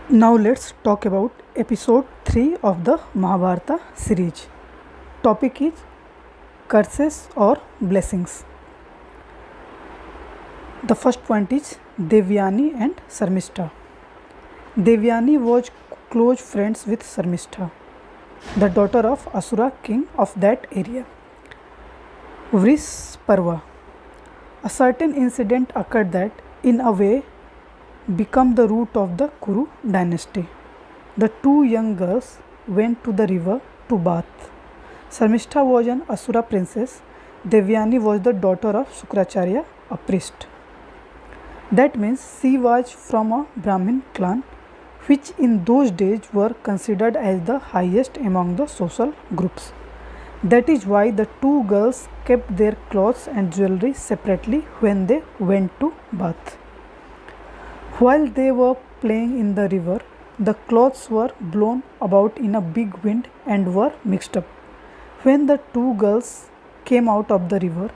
Now let's talk about episode 3 of the Mahabharata series. Topic is curses or blessings. The first point is Devyani and Sarmishta. Devyani was close friends with Sarmishta, the daughter of Asura king of that area. Vrisparva. A certain incident occurred that, in a way, became the root of the Kuru dynasty. The two young girls went to the river to bath. Sarmishta was an Asura princess. Devyani was the daughter of Sukracharya, a priest. That means she was from a Brahmin clan, which in those days were considered as the highest among the social groups. That is why the two girls kept their clothes and jewelry separately when they went to bath. While they were playing in the river, the clothes were blown about in a big wind and were mixed up. When the two girls came out of the river,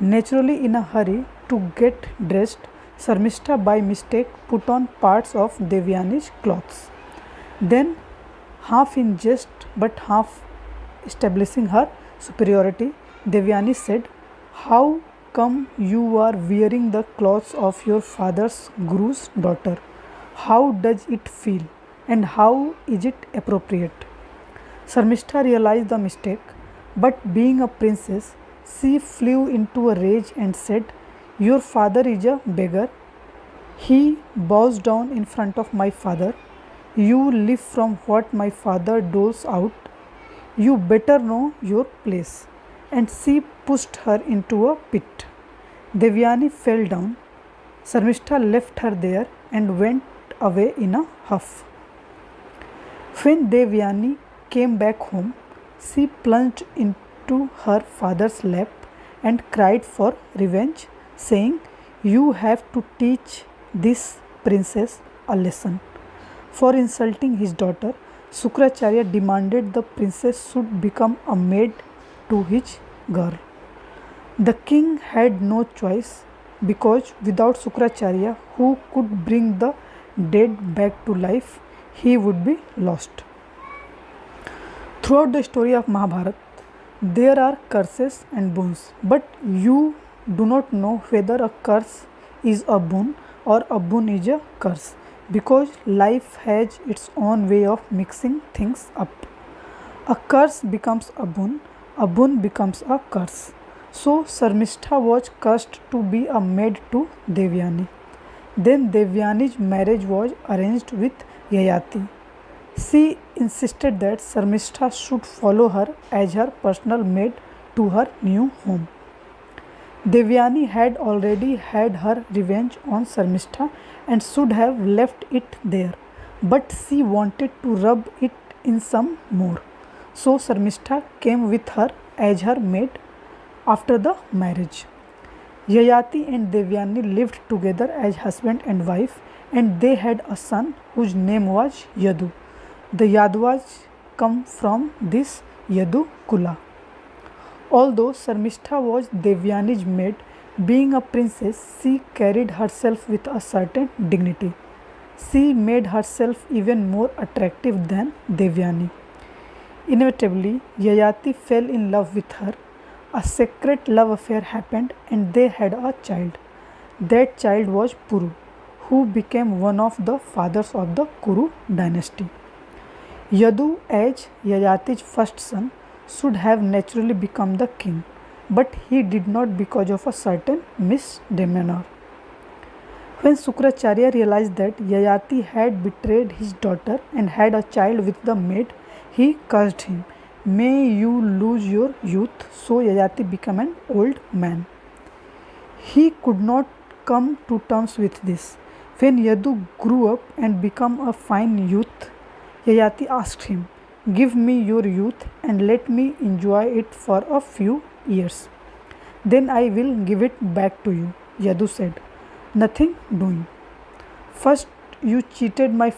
naturally in a hurry to get dressed, Sarmishta by mistake put on parts of Devyani's clothes. Then, half in jest but half establishing her superiority, Devyani said, "How come you are wearing the clothes of your father's guru's daughter? How does it feel? And how is it appropriate?" Sarmishta realized the mistake, but being a princess, she flew into a rage and said, "Your father is a beggar. He bows down in front of my father. You live from what my father doles out. You better know your place." And she pushed her into a pit. Devyani fell down. Sarmishta left her there and went away in a huff. When Devyani came back home, she plunged into her father's lap and cried for revenge, saying, "You have to teach this princess a lesson." For insulting his daughter, Sukracharya demanded the princess should become a maid to his girl. The king had no choice because without Sukracharya, who could bring the dead back to life, he would be lost. Throughout the story of Mahabharata, there are curses and boons, but you do not know whether a curse is a boon or a boon is a curse, because life has its own way of mixing things up. A curse becomes a boon becomes a curse. So Sarmishta was cursed to be a maid to Devyani. Then Devyani's marriage was arranged with Yayati. She insisted that Sarmishta should follow her as her personal maid to her new home. Devyani had already had her revenge on Sarmishta and should have left it there, but she wanted to rub it in some more. So Sarmishta came with her as her maid after the marriage. Yayati and Devyani lived together as husband and wife, and they had a son whose name was Yadu. The Yadavas come from this Yadu Kula. Although Sarmishta was Devyani's maid, being a princess, she carried herself with a certain dignity. She made herself even more attractive than Devyani. Inevitably, Yayati fell in love with her. A secret love affair happened and they had a child. That child was Puru, who became one of the fathers of the Kuru dynasty. Yadu, as Yayati's first son, should have naturally become the king, but he did not because of a certain misdemeanor. When Sukracharya realized that Yayati had betrayed his daughter and had a child with the maid, he cursed him. "May you lose your youth." So Yayati became an old man. He could not come to terms with this. When Yadu grew up and became a fine youth, Yayati asked him, "Give me your youth and let me enjoy it for a few years. Then I will give it back to you." Yadu said, "Nothing doing. First you cheated my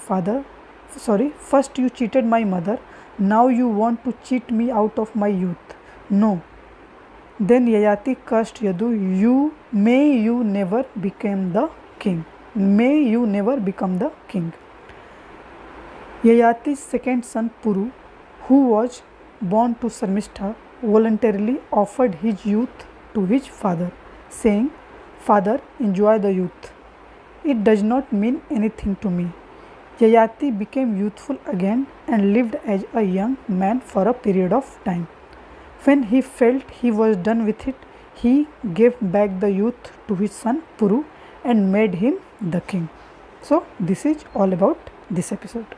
first you cheated my mother. Now you want to cheat me out of my youth. No." Then Yayati cursed Yadu, May you never become the king. Yayati's second son Puru, who was born to Sarmishta, voluntarily offered his youth to his father, saying, "Father, enjoy the youth. It does not mean anything to me." Yayati became youthful again and lived as a young man for a period of time. When he felt he was done with it, he gave back the youth to his son Puru and made him the king. So, this is all about this episode.